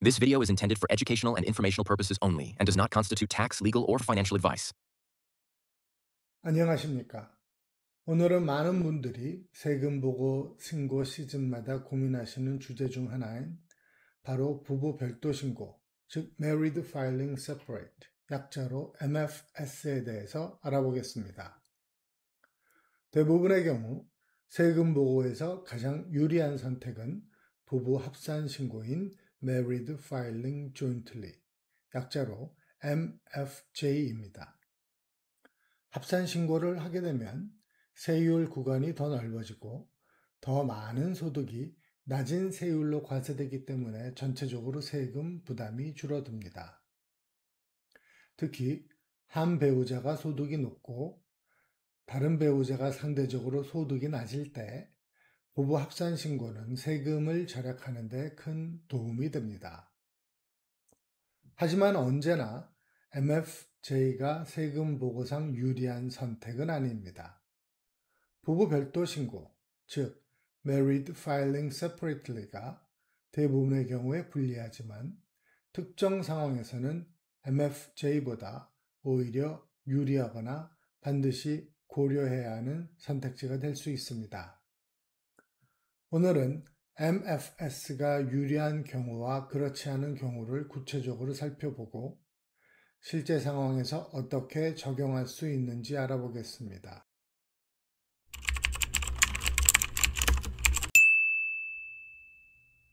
This video is intended for educational and informational purposes only and does not constitute tax, legal, or financial advice. 안녕하십니까. 오늘은 많은 분들이 세금 보고 신고 시즌마다 고민하시는 주제 중 하나인 바로 부부 별도 신고, 즉 Married Filing Separate, 약자로 MFS에 대해서 알아보겠습니다. 대부분의 경우 세금 보고에서 가장 유리한 선택은 부부 합산 신고인 Married Filing Jointly, 약자로 MFJ입니다. 합산 신고를 하게 되면 세율 구간이 더 넓어지고 더 많은 소득이 낮은 세율로 과세되기 때문에 전체적으로 세금 부담이 줄어듭니다. 특히 한 배우자가 소득이 높고 다른 배우자가 상대적으로 소득이 낮을 때 부부 합산 신고는 세금을 절약하는 데 큰 도움이 됩니다. 하지만 언제나 MFJ가 세금 보고상 유리한 선택은 아닙니다. 부부 별도 신고, 즉 Married Filing Separately가 대부분의 경우에 불리하지만 특정 상황에서는 MFJ보다 오히려 유리하거나 반드시 고려해야 하는 선택지가 될 수 있습니다. 오늘은 MFS가 유리한 경우와 그렇지 않은 경우를 구체적으로 살펴보고 실제 상황에서 어떻게 적용할 수 있는지 알아보겠습니다.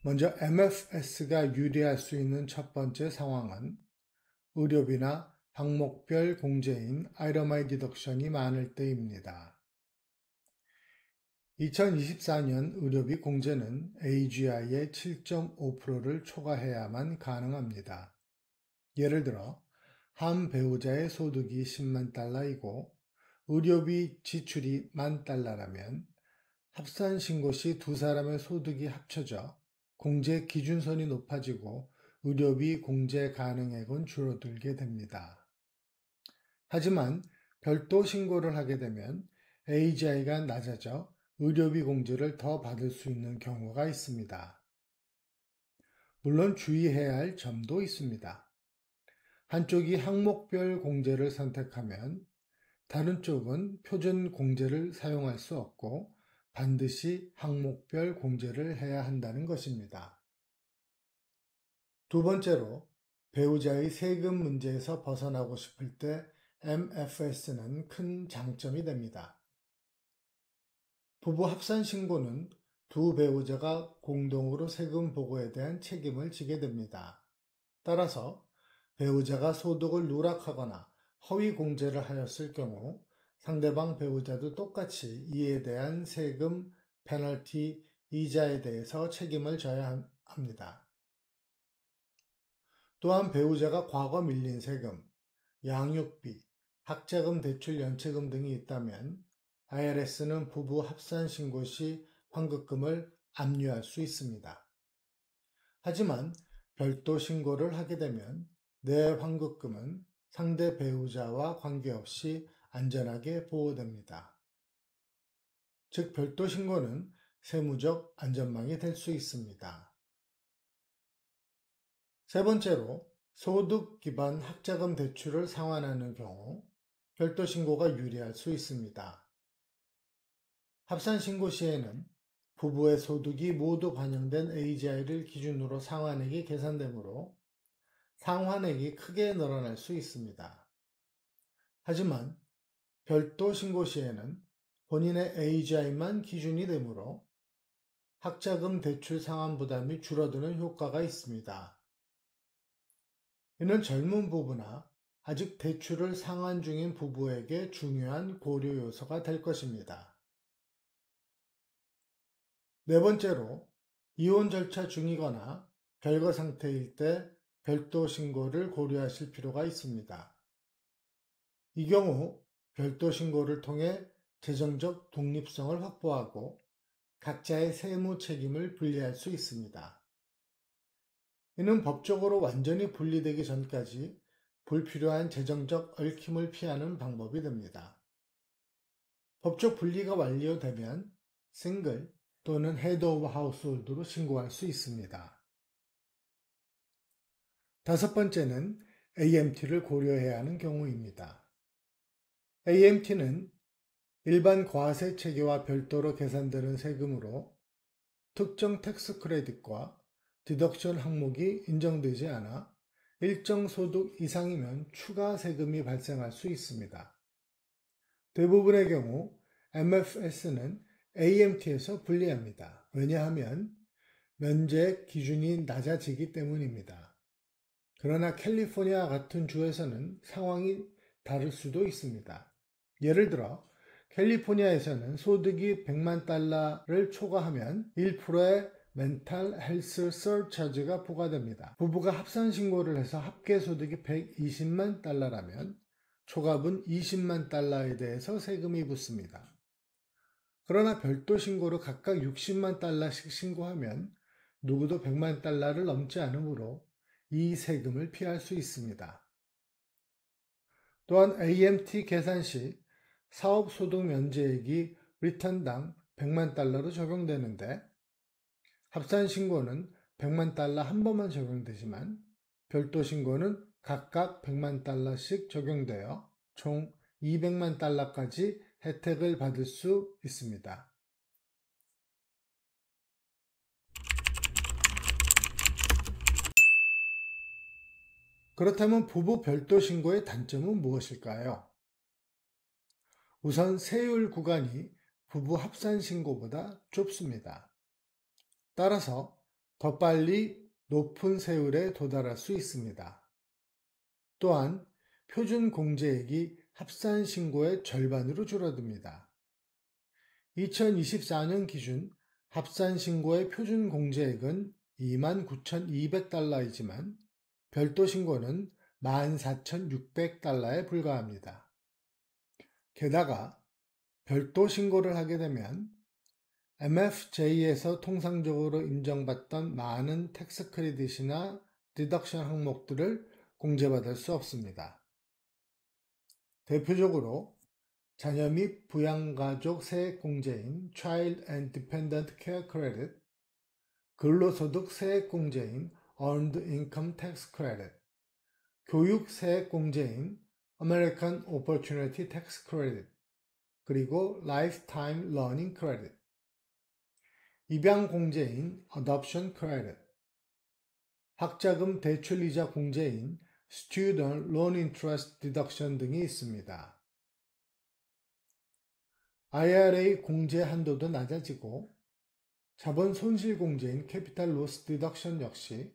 먼저 MFS가 유리할 수 있는 첫 번째 상황은 의료비나 항목별 공제인 Itemized Deduction이 많을 때입니다. 2024년 의료비 공제는 AGI의 7.5%를 초과해야만 가능합니다. 예를 들어 한 배우자의 소득이 10만 달러이고 의료비 지출이 1만 달러라면 합산 신고 시 두 사람의 소득이 합쳐져 공제 기준선이 높아지고 의료비 공제 가능액은 줄어들게 됩니다. 하지만 별도 신고를 하게 되면 AGI가 낮아져 의료비 공제를 더 받을 수 있는 경우가 있습니다. 물론 주의해야 할 점도 있습니다. 한쪽이 항목별 공제를 선택하면 다른 쪽은 표준 공제를 사용할 수 없고 반드시 항목별 공제를 해야 한다는 것입니다. 두 번째로, 배우자의 세금 문제에서 벗어나고 싶을 때 MFS는 큰 장점이 됩니다. 부부 합산 신고는 두 배우자가 공동으로 세금 보고에 대한 책임을 지게 됩니다. 따라서 배우자가 소득을 누락하거나 허위 공제를 하였을 경우 상대방 배우자도 똑같이 이에 대한 세금, 페널티, 이자에 대해서 책임을 져야 합니다. 또한 배우자가 과거 밀린 세금, 양육비, 학자금 대출 연체금 등이 있다면 IRS는 부부 합산 신고 시 환급금을 압류할 수 있습니다. 하지만 별도 신고를 하게 되면 내 환급금은 상대 배우자와 관계없이 안전하게 보호됩니다. 즉, 별도 신고는 세무적 안전망이 될 수 있습니다. 세 번째로, 소득 기반 학자금 대출을 상환하는 경우 별도 신고가 유리할 수 있습니다. 합산 신고 시에는 부부의 소득이 모두 반영된 AGI를 기준으로 상환액이 계산되므로 상환액이 크게 늘어날 수 있습니다. 하지만 별도 신고 시에는 본인의 AGI만 기준이 되므로 학자금 대출 상환 부담이 줄어드는 효과가 있습니다. 이는 젊은 부부나 아직 대출을 상환 중인 부부에게 중요한 고려 요소가 될 것입니다. 네 번째로, 이혼 절차 중이거나 별거 상태일 때 별도 신고를 고려하실 필요가 있습니다. 이 경우 별도 신고를 통해 재정적 독립성을 확보하고 각자의 세무 책임을 분리할 수 있습니다. 이는 법적으로 완전히 분리되기 전까지 불필요한 재정적 얽힘을 피하는 방법이 됩니다. 법적 분리가 완료되면 싱글 또는 헤드 오브 하우스홀드로 신고할 수 있습니다. 다섯 번째는 AMT를 고려해야 하는 경우입니다. AMT는 일반 과세 체계와 별도로 계산되는 세금으로 특정 텍스 크레딧과 디덕션 항목이 인정되지 않아 일정 소득 이상이면 추가 세금이 발생할 수 있습니다. 대부분의 경우 MFS는 AMT에서 분리합니다. 왜냐하면 면제 기준이 낮아지기 때문입니다. 그러나 캘리포니아와 같은 주에서는 상황이 다를 수도 있습니다. 예를 들어 캘리포니아에서는 소득이 100만 달러를 초과하면 1%의 멘탈 헬스 서차지가 부과됩니다. 부부가 합산 신고를 해서 합계 소득이 120만 달러라면 초과분 20만 달러에 대해서 세금이 붙습니다. 그러나 별도 신고로 각각 60만 달러씩 신고하면 누구도 100만 달러를 넘지 않으므로 이 세금을 피할 수 있습니다. 또한 AMT 계산 시 사업소득 면제액이 리턴당 100만 달러로 적용되는데 합산 신고는 100만 달러 한 번만 적용되지만 별도 신고는 각각 100만 달러씩 적용되어 총 200만 달러까지 혜택을 받을 수 있습니다. 그렇다면 부부 별도 신고의 단점은 무엇일까요? 우선 세율 구간이 부부 합산 신고보다 좁습니다. 따라서 더 빨리 높은 세율에 도달할 수 있습니다. 또한 표준 공제액이 합산 신고의 절반으로 줄어듭니다. 2024년 기준 합산 신고의 표준 공제액은 29,200달러이지만 별도 신고는 14,600달러에 불과합니다. 게다가 별도 신고를 하게 되면 MFJ에서 통상적으로 인정받던 많은 텍스 크레딧이나 디덕션 항목들을 공제받을 수 없습니다. 대표적으로 자녀 및 부양가족 세액 공제인 Child and Dependent Care Credit, 근로소득 세액 공제인 Earned Income Tax Credit, 교육 세액 공제인 American Opportunity Tax Credit, 그리고 Lifetime Learning Credit, 입양 공제인 Adoption Credit, 학자금 대출이자 공제인 Student Loan Interest Deduction 등이 있습니다. IRA 공제 한도도 낮아지고 자본 손실 공제인 Capital Loss Deduction 역시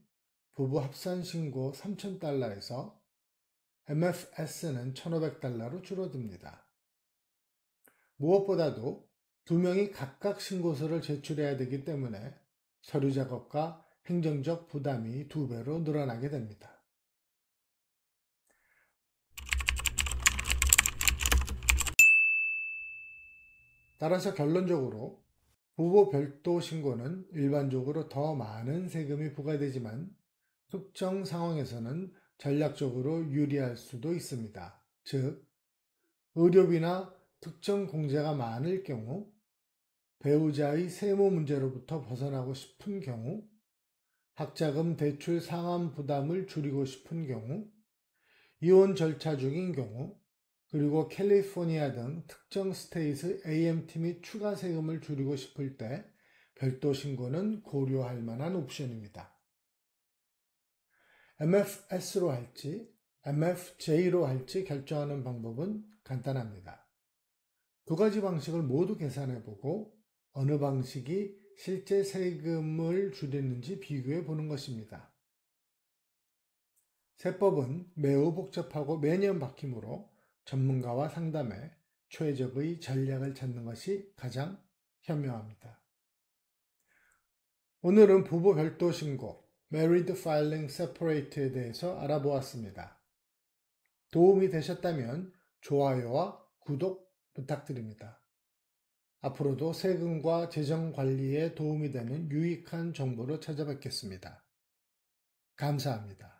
부부 합산 신고 3,000달러에서 MFS는 1,500달러로 줄어듭니다. 무엇보다도 두 명이 각각 신고서를 제출해야 되기 때문에 서류 작업과 행정적 부담이 2배로 늘어나게 됩니다. 따라서 결론적으로 부부 별도 신고는 일반적으로 더 많은 세금이 부과되지만 특정 상황에서는 전략적으로 유리할 수도 있습니다. 즉, 의료비나 특정 공제가 많을 경우, 배우자의 세무 문제로부터 벗어나고 싶은 경우, 학자금 대출 상환 부담을 줄이고 싶은 경우, 이혼 절차 중인 경우, 그리고 캘리포니아 등 특정 스테이트 AMT 및 추가 세금을 줄이고 싶을 때 별도 신고는 고려할 만한 옵션입니다. MFS로 할지 MFJ로 할지 결정하는 방법은 간단합니다. 두 가지 방식을 모두 계산해보고 어느 방식이 실제 세금을 줄이는지 비교해 보는 것입니다. 세법은 매우 복잡하고 매년 바뀌므로 전문가와 상담해 최적의 전략을 찾는 것이 가장 현명합니다. 오늘은 부부 별도 신고, Married Filing Separate에 대해서 알아보았습니다. 도움이 되셨다면 좋아요와 구독 부탁드립니다. 앞으로도 세금과 재정 관리에 도움이 되는 유익한 정보로 찾아뵙겠습니다. 감사합니다.